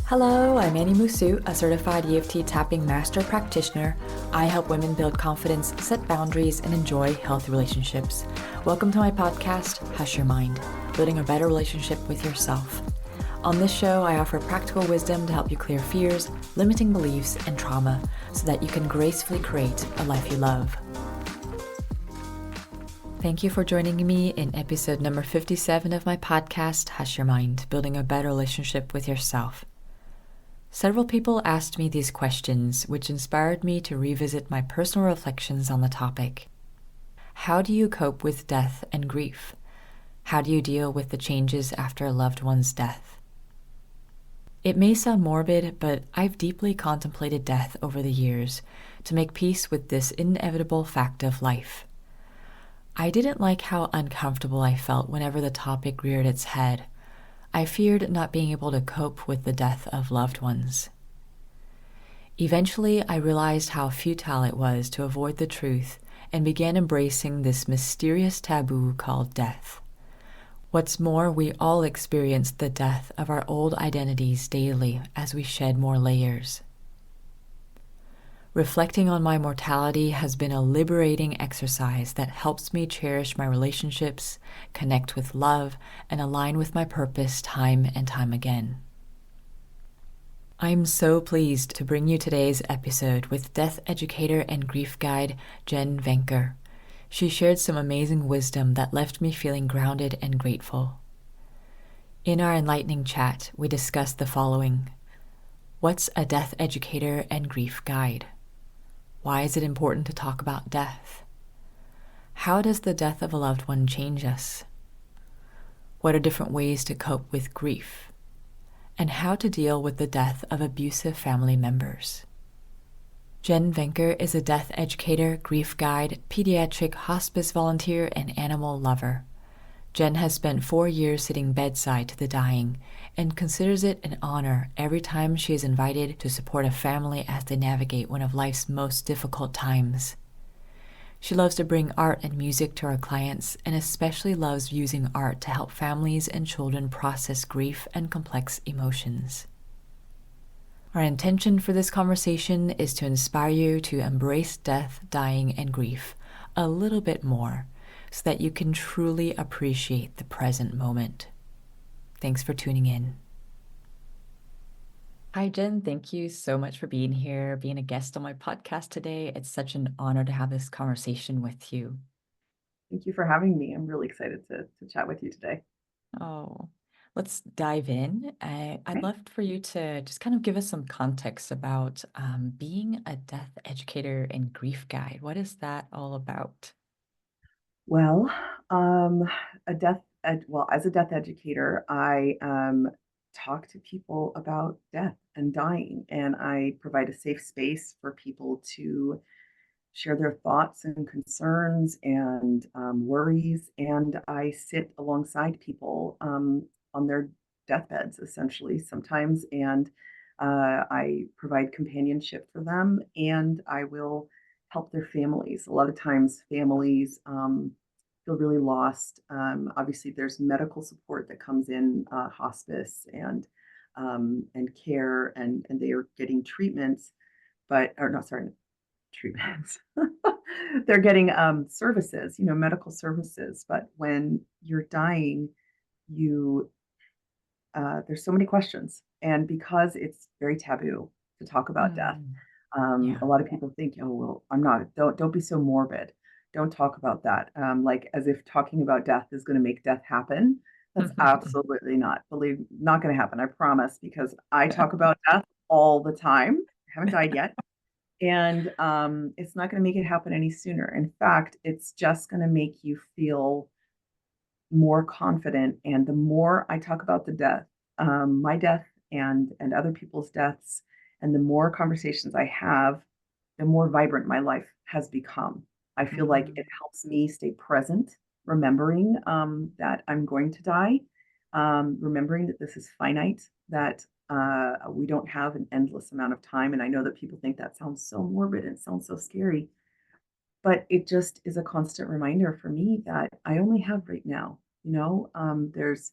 Hello, I'm Annie Musu, a certified EFT tapping master practitioner. I help women build confidence, set boundaries, and enjoy healthy relationships. Welcome to my podcast, Hush Your Mind, building a better relationship with yourself. On this show, I offer practical wisdom to help you clear fears, limiting beliefs, and trauma so that you can gracefully create a life you love. Thank you for joining me in episode number 57 of my podcast, Hush Your Mind, building a better relationship with yourself. Several people asked me these questions, which inspired me to revisit my personal reflections on the topic. How do you cope with death and grief? How do you deal with the changes after a loved one's death? It may sound morbid, but I've deeply contemplated death over the years to make peace with this inevitable fact of life. I didn't like how uncomfortable I felt whenever the topic reared its head. I feared not being able to cope with the death of loved ones. Eventually, I realized how futile it was to avoid the truth and began embracing this mysterious taboo called death. What's more, we all experience the death of our old identities daily as we shed more layers. Reflecting on my mortality has been a liberating exercise that helps me cherish my relationships, connect with love, and align with my purpose time and time again. I'm so pleased to bring you today's episode with death educator and grief guide Jen Wijnker. She shared some amazing wisdom that left me feeling grounded and grateful. In our enlightening chat, we discussed the following. What's a death educator and grief guide? Why is it important to talk about death? How does the death of a loved one change us? What are different ways to cope with grief? And how to deal with the death of abusive family members. Jen Wijnker is a death educator, grief guide, pediatric hospice volunteer, and animal lover. Jen has spent 4 years sitting bedside to the dying and considers it an honor every time she is invited to support a family as they navigate one of life's most difficult times. She loves to bring art and music to her clients and especially loves using art to help families and children process grief and complex emotions. Our intention for this conversation is to inspire you to embrace death, dying, and grief a little bit more, so that you can truly appreciate the present moment. Thanks for tuning in. Hi, Jen. Thank you so much for being here, being a guest on my podcast today. It's such an honor to have this conversation with you. Thank you for having me. I'm really excited to chat with you today. Oh, let's dive in. I'd love for you to just kind of give us some context about being a death educator and grief guide. What is that all about? Well, as a death educator, I talk to people about death and dying, and I provide a safe space for people to share their thoughts and concerns and worries. And I sit alongside people on their deathbeds, essentially, sometimes, and I provide companionship for them, and I will help their families. A lot of times, families feel really lost. Obviously, there's medical support that comes in hospice and care, and they are getting treatments, but or not sorry, treatments. They're getting services, medical services. But when you're dying, you there's so many questions, and because it's very taboo to talk about death, Yeah. a lot of people think, oh well, I'm not. Don't be so morbid. Don't talk about that. Like as if talking about death is going to make death happen. That's absolutely not. Not going to happen. I promise, because I talk about death all the time. I haven't died yet. And it's not going to make it happen any sooner. In fact, it's just going to make you feel more confident. And the more I talk about the death, my death and other people's deaths, and the more conversations I have, the more vibrant my life has become. I feel like it helps me stay present, remembering that I'm going to die, remembering that this is finite, that we don't have an endless amount of time. And I know that people think that sounds so morbid and sounds so scary, but it just is a constant reminder for me that I only have right now. There's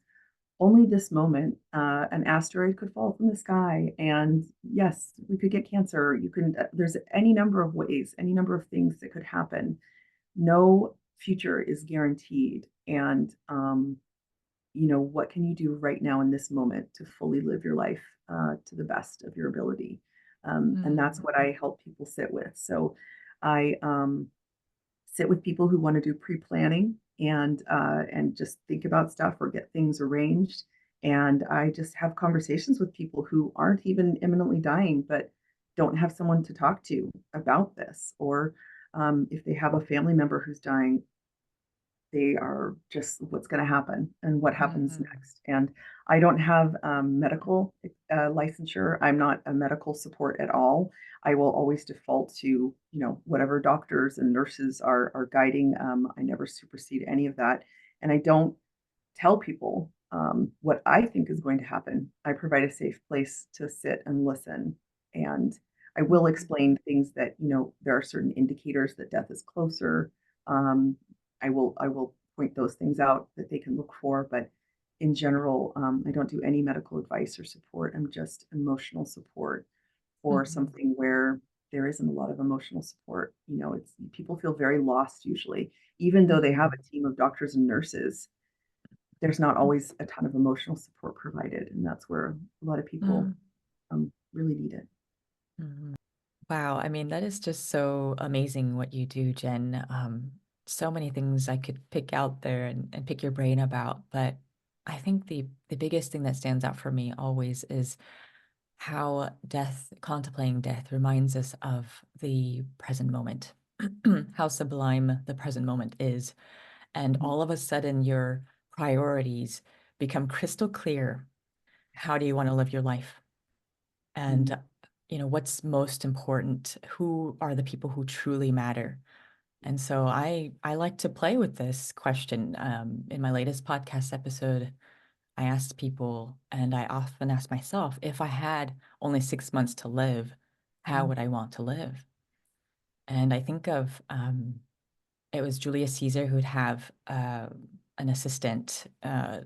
only this moment, an asteroid could fall from the sky, and yes, we could get cancer. You can, there's any number of ways, any number of things that could happen. No future is guaranteed. And, what can you do right now in this moment to fully live your life to the best of your ability? And that's Mm, what I help people sit with. So I sit with people who want to do pre-planning and just think about stuff or get things arranged. And I just have conversations with people who aren't even imminently dying, but don't have someone to talk to about this. Or if they have a family member who's dying, they are just what's going to happen and what happens mhm, next. And I don't have medical licensure. I'm not a medical support at all. I will always default to whatever doctors and nurses are guiding. I never supersede any of that, and I don't tell people what I think is going to happen. I provide a safe place to sit and listen, and I will mhm, explain things that there are certain indicators that death is closer. Um, I will point those things out that they can look for, but in general, I don't do any medical advice or support. I'm just emotional support for mhm, something where there isn't a lot of emotional support. It's people feel very lost usually, even though they have mhm, a team of doctors and nurses. There's not always a ton of emotional support provided, and that's where a lot of people mhm, really need it. mhm. Wow, I mean, that is just so amazing what you do, Jen. So many things I could pick out there and pick your brain about, but I think the biggest thing that stands out for me always is how death, contemplating death, reminds us of the present moment, how sublime the present moment is. And Mhm, all of a sudden, your priorities become crystal clear. How do you want to live your life? mhm, And what's most important? Who are the people who truly matter? And so I like to play with this question. In my latest podcast episode, I asked people, and I often ask myself, if I had only 6 months to live, how mhm. would I want to live? And I think of it was Julius Caesar who'd have an assistant, a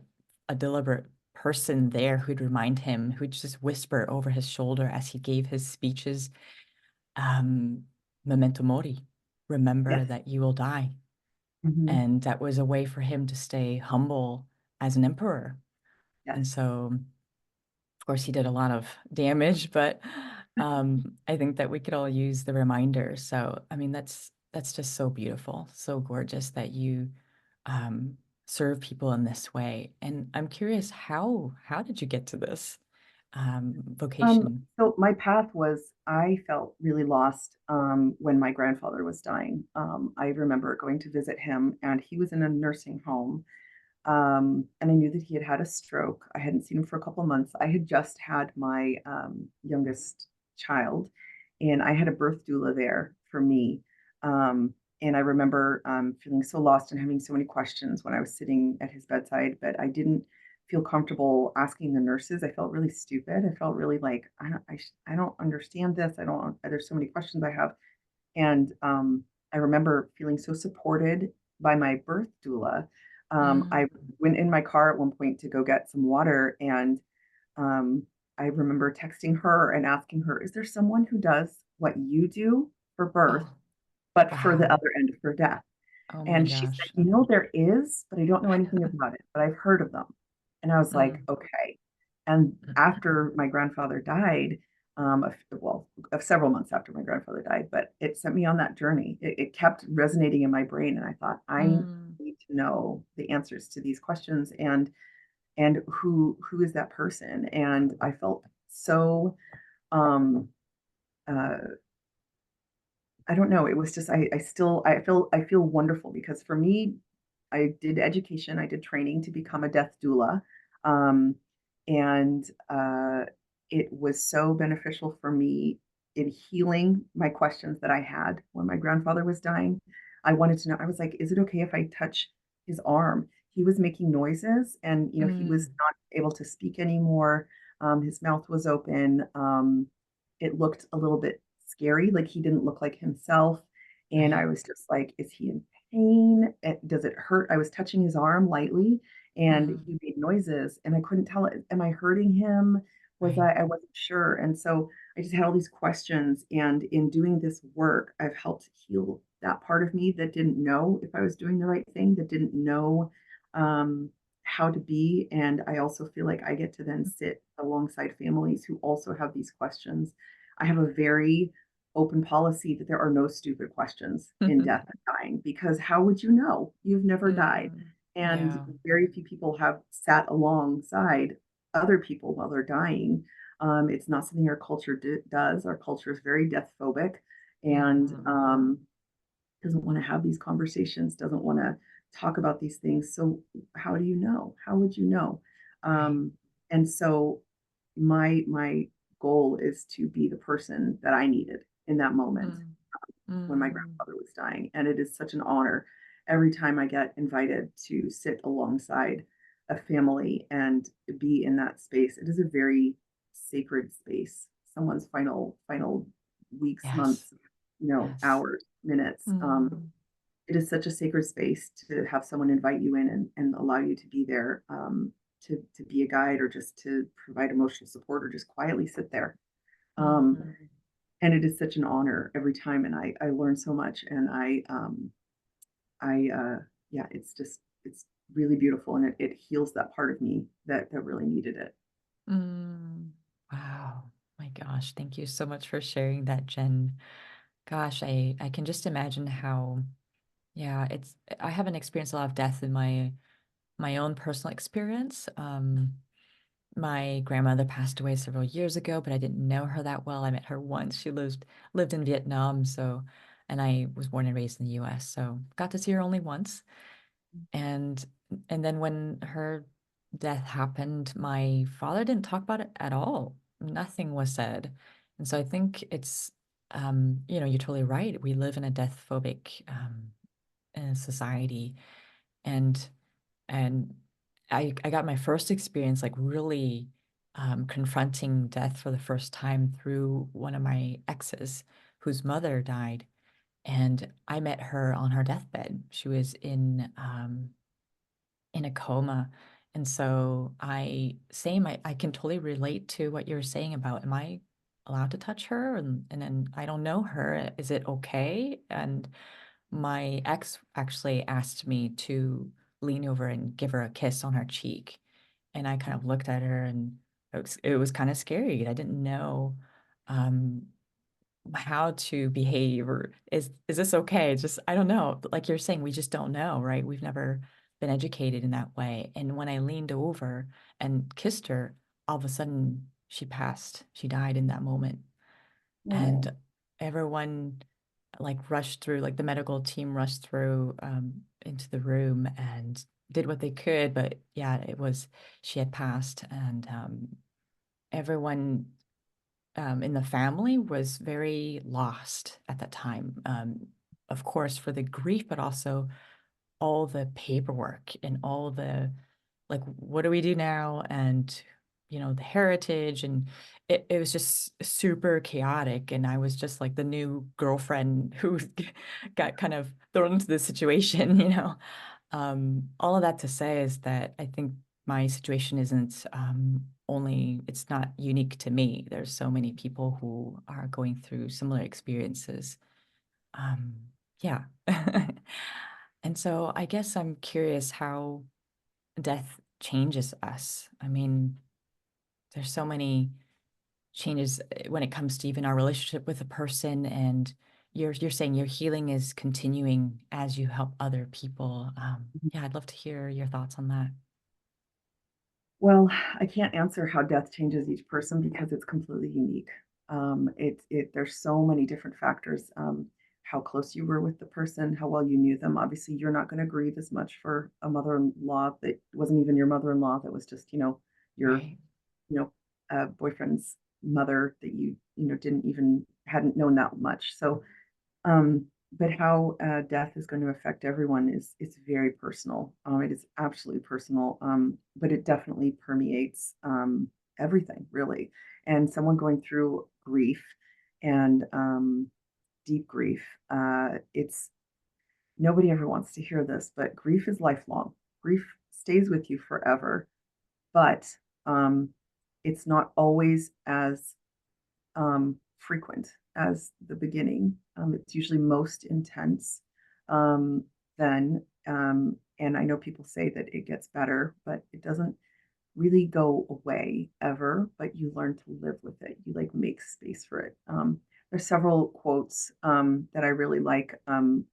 deliberate person there who'd remind him, who'd just whisper over his shoulder as he gave his speeches, um, memento mori, remember Yes. that you will die. Mhm. And that was a way for him to stay humble as an emperor. And Yes. so, of course, he did a lot of damage, but I think that we could all use the reminder. So, I mean, that's just so beautiful, so gorgeous that you um, serve people in this way. And I'm curious, how did you get to this vocation? So my path was I felt really lost when my grandfather was dying. I remember going to visit him, and he was in a nursing home. And I knew that he had had a stroke. I hadn't seen him for a couple of months. I had just had my youngest child, and I had a birth doula there for me. Um, and I remember feeling so lost and having so many questions when I was sitting at his bedside, but I didn't feel comfortable asking the nurses. I felt really stupid. I felt really like I don't understand this. I don't. There's so many questions I have, and I remember feeling so supported by my birth doula. I Mm, went in my car at one point to go get some water, and um, I remember texting her and asking her, "Is there someone who does what you do for birth, oh, but for the wow. other end for death?" Oh my And she said, gosh. there is, but I don't know anything about it, but I've heard of them. And I was like, Mm, okay. And mm, after my grandfather died, of several months after my grandfather died, but it sent me on that journey. It kept resonating in my brain. And I thought, I mm, need to know the answers to these questions and who is that person? And I felt so um uh I don't know. It was just I feel wonderful because for me, I did education, I did training to become a death doula, um, and it was so beneficial for me in healing my questions that I had when my grandfather was dying. I wanted to know. I was like, "Is it okay if I touch his arm?" He was making noises, and he was mm, not able to speak anymore. His mouth was open. It looked a little bit scary, like he didn't look like himself. And right. I was just like, is he in pain? Does it hurt? I was touching his arm lightly, and Mm, he made noises, and I couldn't tell, am I hurting him? right. I wasn't sure. And so I just had all these questions. And in doing this work, I've helped heal that part of me that didn't know if I was doing the right thing, that didn't know um, how to be. And I also feel like I get to then sit alongside families who also have these questions. I have a very open policy that there are no stupid questions in death and dying, because how would you know? You've never died. Mm, And yeah. very few people have sat alongside other people while they're dying. It's not something our culture does. Our culture is very death phobic, and Mhm. doesn't want to have these conversations, doesn't want to talk about these things. So how do you know? How would you know? Right. And so my goal is to be the person that I needed in that moment Mm, when my mm, grandfather was dying. And it is such an honor every time I get invited to sit alongside a family and be in that space. It is a very sacred space. Someone's final weeks, yes. months, Yes. hours, minutes. Mm, It is such a sacred space to have someone invite you in and allow you to be there, to be a guide, or just to provide emotional support, or just quietly sit there. Um, mm, and it is such an honor every time, and I learn so much, and yeah, it's really beautiful, and it heals that part of me that really needed it. mm. Wow. My gosh, thank you so much for sharing that, Jen. Gosh, I can just imagine how, yeah, I haven't experienced a lot of death in my own personal experience. My grandmother passed away several years ago, but I didn't know her that well. I met her once. She lived in Vietnam, so and I was born and raised in the US, so got to see her only once. And and then when her death happened, my father didn't talk about it at all. Nothing was said. And so I think you're totally right. We live in a death phobic society, and and I got my first experience like really confronting death for the first time through one of my exes whose mother died. And I met her on her deathbed. She was in a coma. And so I can totally relate to what you're saying about, am I allowed to touch her? And then I don't know her. Is it okay? And my ex actually asked me to lean over and give her a kiss on her cheek. And I kind of looked at her, and it was kind of scary. I didn't know um, how to behave, or is this okay? It's just, I don't know. Like you're saying, we just don't know, right? We've never been educated in that way. And when I leaned over and kissed her, all of a sudden she passed. She died in that moment. Oh, And everyone like rushed through, like the medical team rushed through into the room and did what they could. But yeah, she had passed. And everyone in the family was very lost at that time. Of course, for the grief, but also all the paperwork and all the like, what do we do now? And the heritage, and it was just super chaotic. And I was just like the new girlfriend who got kind of thrown into this situation, all of that to say is that I think my situation isn't only, it's not unique to me. There's so many people who are going through similar experiences. Um, yeah. And so I guess I'm curious how death changes us. I mean, there's so many changes when it comes to even our relationship with a person, and you're saying your healing is continuing as you help other people. Yeah, I'd love to hear your thoughts on that. well, I can't answer how death changes each person because it's completely unique. There's so many different factors. How close you were with the person, how well you knew them. Obviously, you're not going to grieve as much for a mother-in-law that wasn't even your mother-in-law. That was just, your, Right. boyfriend's mother that didn't even hadn't known that much. So but how death is going to affect everyone is very personal. It is absolutely personal, but it definitely permeates everything, really. And someone going through grief and deep grief, it's nobody ever wants to hear this, but grief is lifelong. Grief stays with you forever, but um, it's not always as frequent as the beginning. It's usually most intense um, then. And I know people say that it gets better, but it doesn't really go away ever, but you learn to live with it. You like make space for it. There's several quotes that I really like, and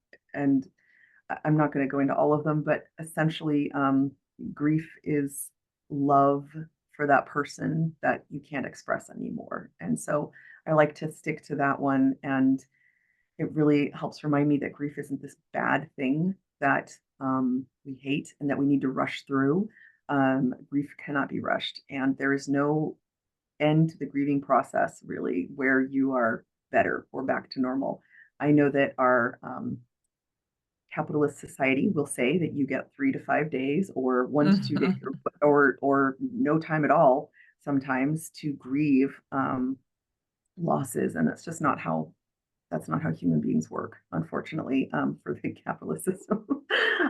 I'm not going to go into all of them, but essentially, grief is love for that person that you can't express anymore. And so I like to stick to that one. And it really helps remind me that grief isn't this bad thing that we hate and that we need to rush through. Grief cannot be rushed, and there is no end to the grieving process, really, where you are better or back to normal. I know that our capitalist society will say that you get 3 to 5 days or 1 to 2 days or no time at all sometimes to grieve losses, and that's not how human beings work, unfortunately, for the capitalist system.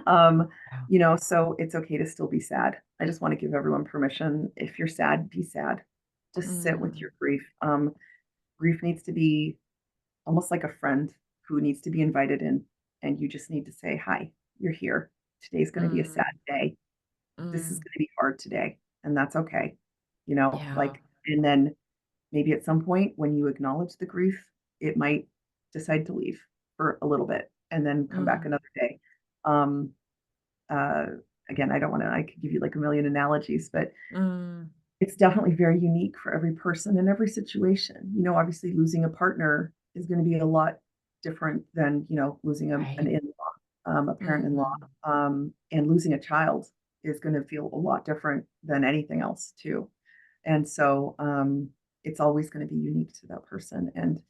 um, Yeah. so it's okay to still be sad. I just want to give everyone permission. If you're sad, be sad. Just sit with Mm, your grief. Grief needs to be almost like a friend who needs to be invited in, and you just need to say, "Hi, you're here. Today's going to be a sad mm, day. This is mm. going to be hard today, and that's okay." Yeah. And then maybe at some point when you acknowledge the grief, it might decide to leave for a little bit and then come back Mm, another day. Um, uh, Again, I could give you like a million analogies, but mm. it's definitely very unique for every person and every situation. Obviously losing a partner is going to be a lot different than, losing an Right. in-law, a parent-in-law, Mm, and losing a child is going to feel a lot different than anything else too. And so it's always going to be unique to that person. And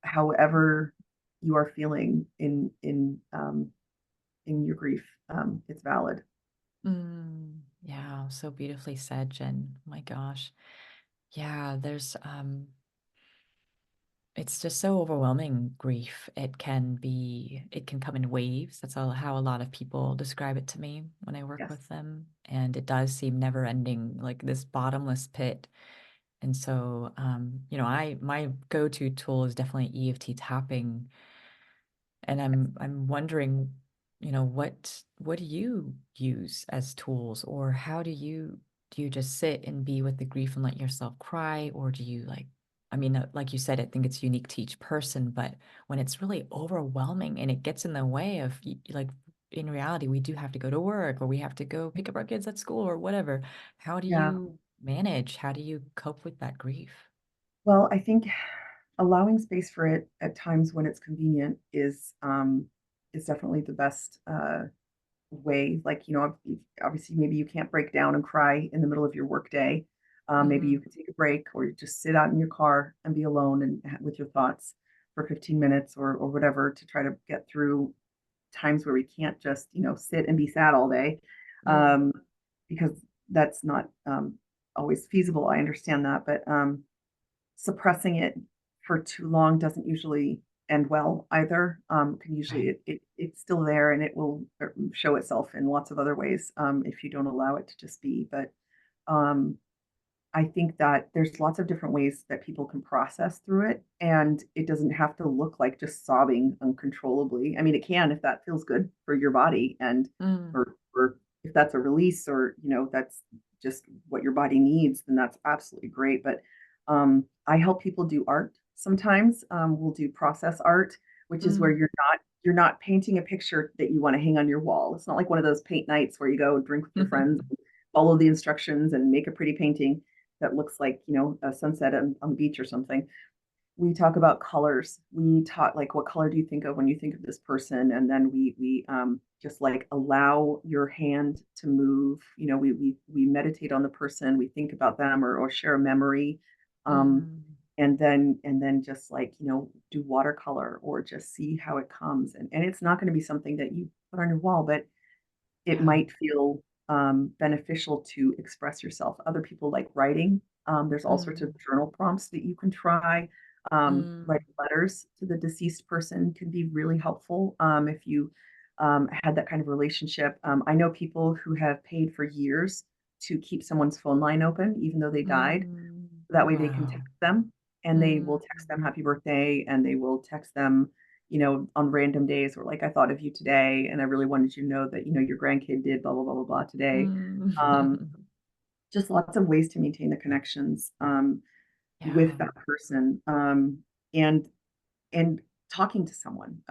however you are feeling in your grief, it's valid. mm. Yeah, so beautifully said, Jen. My gosh. Yeah, it's just so overwhelming, grief. It can come in waves. That's how a lot of people describe it to me when I work Yes. with them. And it does seem never ending, like this bottomless pit. And so, my go-to tool is definitely EFT tapping. And I'm wondering, what do you use as tools, or how do you just sit and be with the grief and let yourself cry, or do you like you said, I think it's unique to each person, but when it's really overwhelming and it gets in the way of like in reality, we do have to go to work or we have to go pick up our kids at school or whatever. How do Yeah. you manage? How do you cope with that grief? Well, I think allowing space for it at times when it's convenient is definitely the best way. Like, obviously, maybe you can't break down and cry in the middle of your workday. Maybe you Mm, could take a break, or you just sit out in your car and be alone and with your thoughts for 15 minutes or whatever to try to get through times where we can't just, sit and be sad all day, mm, um, because that's not always feasible. I understand that, but suppressing it for too long doesn't usually end well either. Can usually right. it's still there and it will show itself in lots of other ways if you don't allow it to just be. But um, I think that there's lots of different ways that people can process through it, and it doesn't have to look like just sobbing uncontrollably. I mean, it can if that feels good for your body, and Mm, or if that's a release, or that's just what your body needs, then that's absolutely great. But I help people do art sometimes. We'll do process art, which is where mm. you're not painting a picture that you want to hang on your wall. It's not like one of those paint nights where you go drink with your friends, follow the instructions, and make a pretty painting that looks like a sunset on the beach or something. We talk about colors. We talk like, what color do you think of when you think of this person? And then we just like allow your hand to move. We meditate on the person. We think about them, or share a memory. um, Mm, and then just like do watercolor or just see how it comes. And it's not going to be something that you put on your wall, but it yeah. might feel beneficial to express yourself. Other people like writing. There's all sorts of Mm, journal prompts that you can try. mm, Writing letters to the deceased person can be really helpful if you had that kind of relationship. I know people who have paid for years to keep someone's phone line open, even though they died. Mm, That way they can wow. text them and they will Mm, text them happy birthday and they will text them, on random days or like, I thought of you today and I really wanted you to know that, your grandkid did blah, blah, blah, blah, blah today. Um, mm. just lots of ways to maintain the connections with Yeah. that person. And and talking to someone.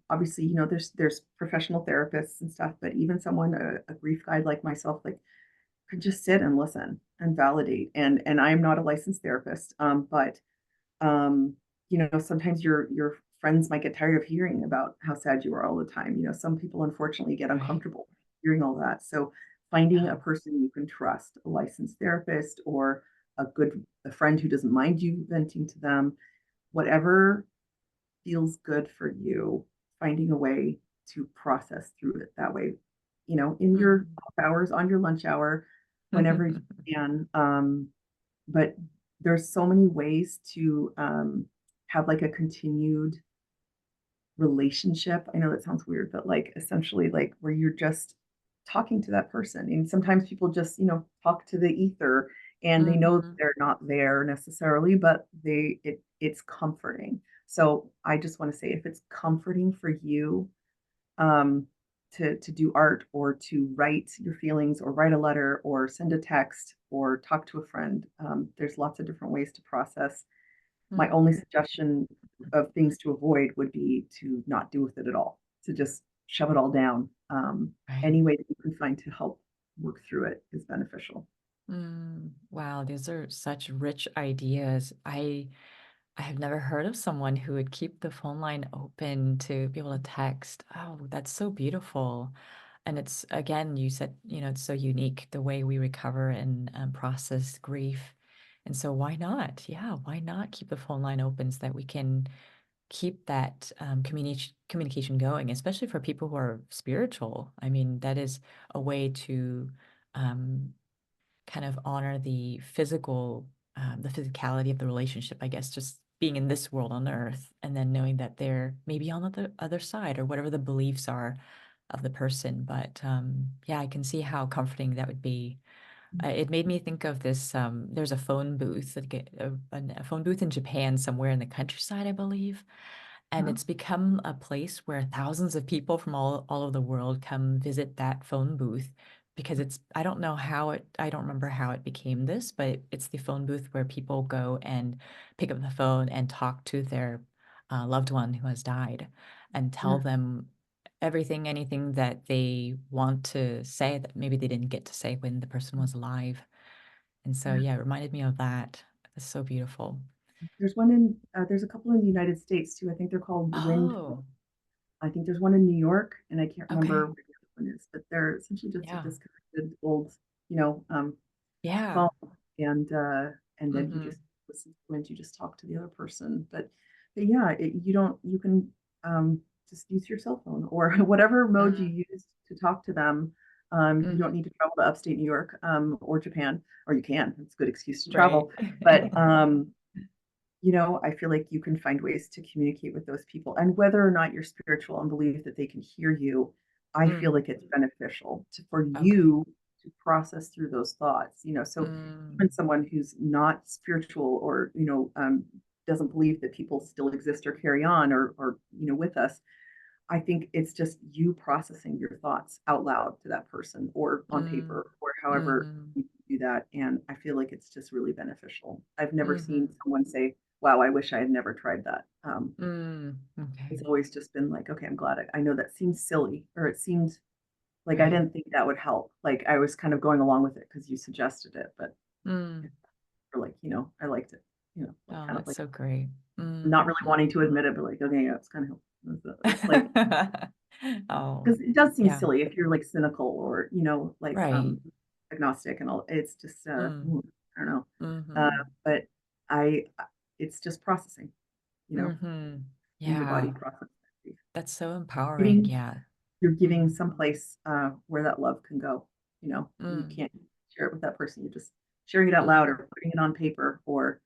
Obviously, there's professional therapists and stuff, but even someone, a grief guide like myself, like could just sit and listen and validate. And I'm not a licensed therapist, but um, sometimes your friends might get tired of hearing about how sad you are all the time. Some people unfortunately get Right. uncomfortable hearing all that. So finding a Yeah. person you can trust, a licensed therapist or a friend who doesn't mind you venting to them, whatever feels good for you, finding a way to process through it that way, in your Mm. off hours, on your lunch hour, whenever you can. But there's so many ways to have like a continued relationship. I know that sounds weird, but like essentially like where you're just talking to that person. And sometimes people just, talk to the ether and they know Mhm. they're not there necessarily, but it's comforting. So I just want to say if it's comforting for you um to do art or to write your feelings or write a letter or send a text or talk to a friend, there's lots of different ways to process. My only Mhm. suggestion of things to avoid would be to not do with it at all, to just shove it all down. Right. Any way that you can find to help work through it is beneficial. Wow, these are such rich ideas. I have never heard of someone who would keep the phone line open to be able to text. Oh, that's so beautiful. And it's again, you said, it's so unique the way we recover and process grief. And so why not? Yeah, why not keep the phone line open so that we can keep that communication going, especially for people who are spiritual. I mean, that is a way to um, kind of honor the physicality of the relationship, I guess, just being in this world on earth and then knowing that they're maybe on the other side or whatever the beliefs are of the person. But yeah, I can see how comforting that would be. It made me think of this. There's a phone booth, a phone booth in Japan, somewhere in the countryside, I believe. And Uh-huh. it's become a place where thousands of people from all over the world come visit that phone booth because I don't remember how it became this, but it's the phone booth where people go and pick up the phone and talk to their loved one who has died and tell Yeah. them everything, anything that they want to say that maybe they didn't get to say when the person was alive. And so, Yeah. yeah, it reminded me of that. It's so beautiful. There's a couple in the United States too. I think they're called Wind. Oh, I think there's one in New York, and I can't remember okay. where the other one is, but they're essentially just a Yeah. disconnected old, you know, um, Yeah. phone, and then you Mhm. just listen to when you just talk to the other person. But yeah, you can just use your cell phone or whatever mode Mm. you use to talk to them. You Mhm. don't need to travel to upstate New York or Japan, or you can. It's a good excuse to Right. travel. But I feel like you can find ways to communicate with those people. And whether or not you're spiritual and believe that they can hear you, I feel Mm. like it's beneficial for Okay. you to process through those thoughts. So Mm. even someone who's not spiritual or, doesn't believe that people still exist or carry on or with us, I think it's just you processing your thoughts out loud to that person or on Mm. paper or however Mhm. you do that. And I feel like it's just really beneficial. I've never seen Mhm. someone say, wow, I wish I had never tried that. Okay. It's always just been like, okay, I'm glad I know that seems silly or it seemed like I Right. didn't think that would help. Like I was kind of going along with it because you suggested it, but Mm. for like, I liked it, like Oh, kind of that's like so great. not really Mhm. wanting to admit it, but like, okay, yeah, it's kind of helpful. It's like, Oh, because it does seem yeah. silly if you're like cynical or like Right. agnostic and all. It's just Mm. I don't know, uh, Mhm. but I it's just processing, you know, Mhm. in your body Yeah. processing. That's so empowering. Giving Yeah. You're giving Mhm. someplace where that love can go. You Mm. can't share it with that person. You're just sharing it out loud Mhm. or putting it on paper or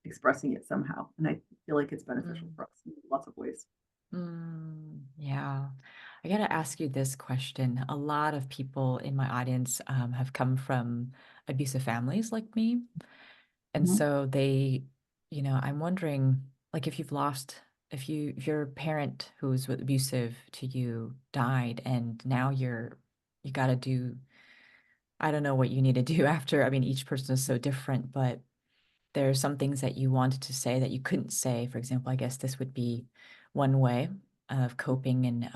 expressing it somehow. And I feel like it's beneficial Mm. for us in lots of ways. Yeah. I gotta ask you this question. A lot of people in my audience have come from abusive families like me. And Mhm. so they, I'm wondering, like, if your parent who was abusive to you died and now you gotta do, I don't know what you need to do after. I mean, each person is so different, but there are some things that you wanted to say that you couldn't say. For example, I guess this would be one way of coping and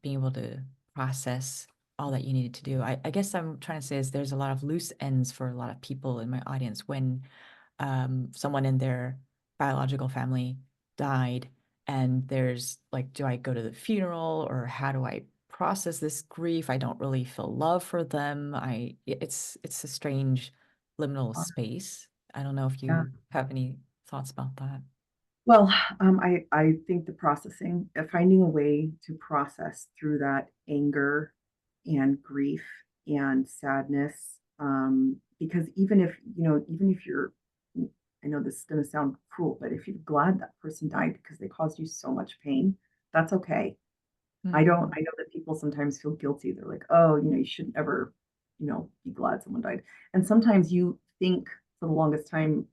being able to process all that you needed to do. I guess I'm trying to say is there's a lot of loose ends for a lot of people in my audience when someone in their biological family died, and there's like, do I go to the funeral or how do I process this grief? I don't really feel love for them. It's a strange liminal space. I don't know if Yeah. you have any thoughts about that. Well, I think the processing, finding a way to process through that anger and grief and sadness, because even if you're, I know this is going to sound cruel, but if you're glad that person died because they caused you so much pain, that's okay. Mm, I know that people sometimes feel guilty. They're like, oh, you shouldn't ever, be glad someone died. And sometimes you think for the longest time,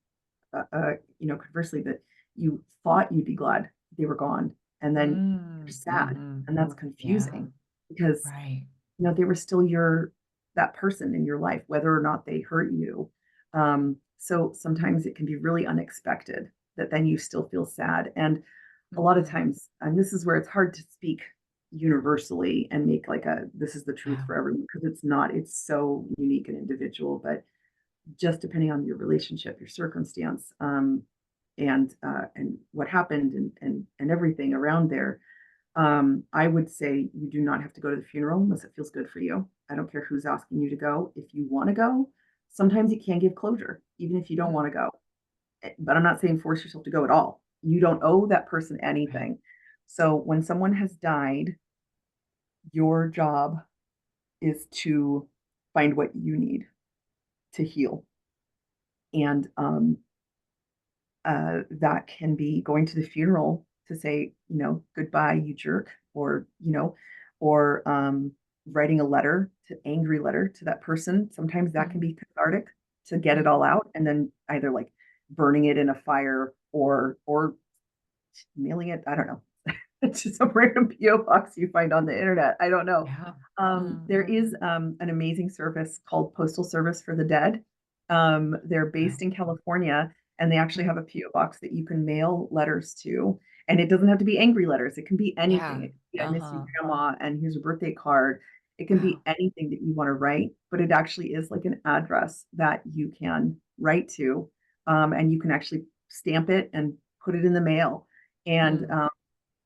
conversely, that you thought you'd be glad they were gone, and then you're sad, mhm. and that's Yeah, confusing because right. they were still that person in your life, whether or not they hurt you. So sometimes it can be really unexpected that then you still feel sad, and a lot of Mm, times, and this is where it's hard to speak universally and make like a this is the truth yeah. for everyone because it's not. It's so unique and individual, but just depending on your relationship, your circumstance, and what happened and everything around there. I would say you do not have to go to the funeral unless it feels good for you. I don't care who's asking you to go. If you want to go, sometimes you can give closure, even if you don't want Mm, to go. But I'm not saying force yourself to go at all. You don't owe that person right. anything. So when someone has died, your job is to find what you need to heal. And that can be going to the funeral to say, goodbye, you jerk, or writing a angry letter to that person. Sometimes that can Mm, be cathartic to get it mm, all out, and then either like burning it in a fire or mailing it. I don't know. It's just some random PO box you find on the internet. I don't know. yeah. There Mm, is an amazing service called Postal Service for the Dead. They're wow. based in California, and they actually Mm, have a PO box that you can mail letters to. And it doesn't have to be angry letters. It can be anything. yeah. It can be, I miss you, Uh-huh. grandma, and here's a birthday card. It can be Wow. anything that you want to write, but it actually is like an address that you can write to, and you can actually stamp it and put it in the mail. And Mm,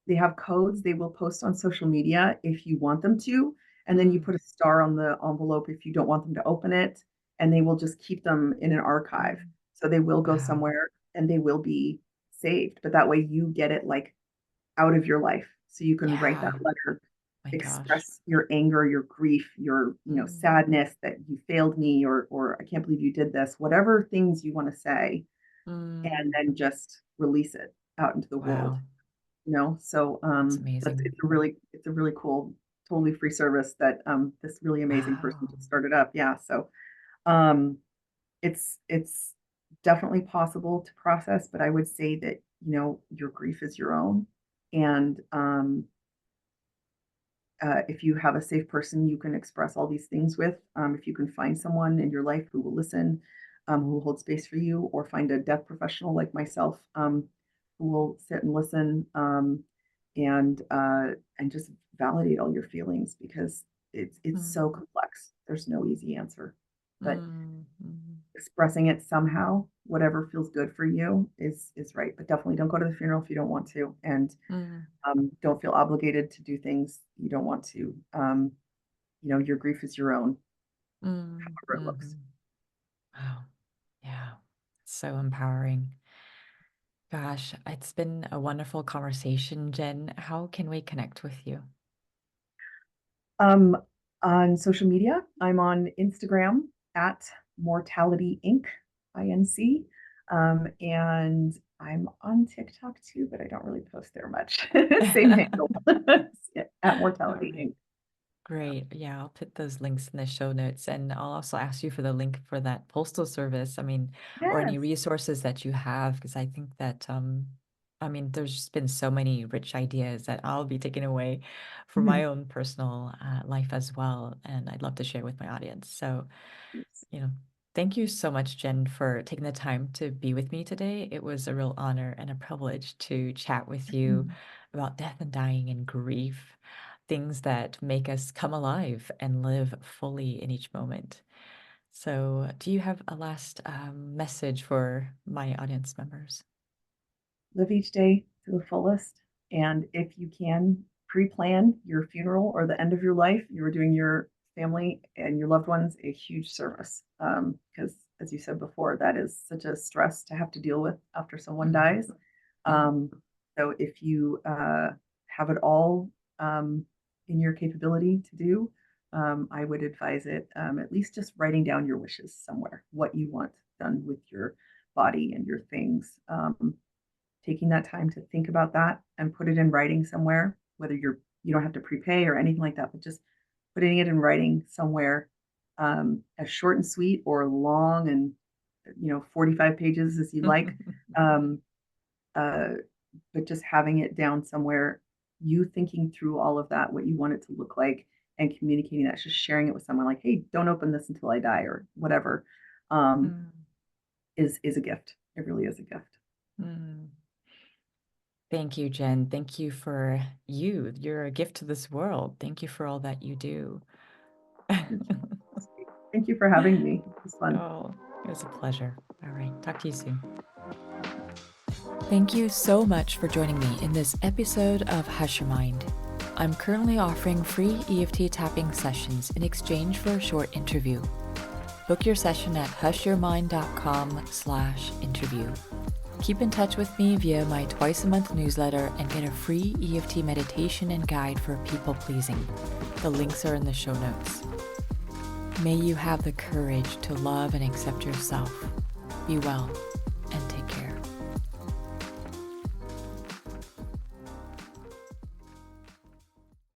they have codes they will post on social media if you want them to. And then you mm, put a star on the envelope if you don't want them to open it. And they will just keep them in an archive. mm. So they will go Wow. somewhere and they will be saved. But that way you get it like out of your life. So you can write that Yeah. letter, My gosh. express your anger, your grief, your Mm, sadness that you failed me, or I can't believe you did this, whatever things you want to say, and mm. then just release it out into the world. Wow. So That's that's amazing. it's a really cool, totally free service that this really amazing person Wow. just started up. Yeah, so um, it's definitely possible to process, but I would say that your grief is your own, and if you have a safe person you can express all these things with, if you can find someone in your life who will listen, who will hold space for you, or find a deaf professional like myself, who will sit and listen, and just validate all your feelings because it's so Mm, complex. There's no easy answer, but mm, mm, expressing it somehow, whatever feels good for you, is right. But definitely don't go to the funeral if you don't want to, and mm, don't feel obligated to do things you don't want to. Your grief is your own, mm, however it looks. mhm. Wow. Yeah. So empowering. Gosh, it's been a wonderful conversation, Jen. How can we connect with you? Um, on social media, I'm on Instagram at Mortality Inc. Inc. And I'm on TikTok too, but I don't really post there much. Same handle at All Mortality right. Inc. Great. Yeah, I'll put those links in the show notes, and I'll also ask you for the link for that postal service. I mean, or any Yes. resources that you have, because I think that I mean, there's just been so many rich ideas that I'll be taking away for Mhm. my own personal life as well, and I'd love to share with my audience. So, Yes. you know, thank you so much, Jen, for taking the time to be with me today. It was a real honor and a privilege to chat with you Mhm. about death and dying and grief, things that make us come alive and live fully in each moment. So, do you have a last message for my audience members? Live each day to the fullest. And if you can pre-plan your funeral or the end of your life, you're doing your family and your loved ones a huge service. Because as you said before, that is such a stress to have to deal with after someone Mhm. dies. Um, so if you have it all in your capability to do, I would advise it, at least just writing down your wishes somewhere, what you want done with your body and your things. Taking that time to think about that and put it in writing somewhere, whether you don't have to prepay or anything like that, but just putting it in writing somewhere, as short and sweet or long and 45 pages as you like. Um, uh, but just having it down somewhere, you thinking through all of that, what you want it to look like, and communicating that, just sharing it with someone like, hey, don't open this until I die or whatever, um, Mm, is a gift. It really is a gift. mm. Thank you, Jen. Thank you for you. You're a gift to this world. Thank you for all that you do. Thank you for having me. It was fun. Oh, it was a pleasure. All right. Talk to you soon. Thank you so much for joining me in this episode of Hush Your Mind. I'm currently offering free EFT tapping sessions in exchange for a short interview. Book your session at hushyourmind.com/interview. Keep in touch with me via my twice-a-month newsletter and get a free EFT meditation and guide for people pleasing. The links are in the show notes. May you have the courage to love and accept yourself. Be well.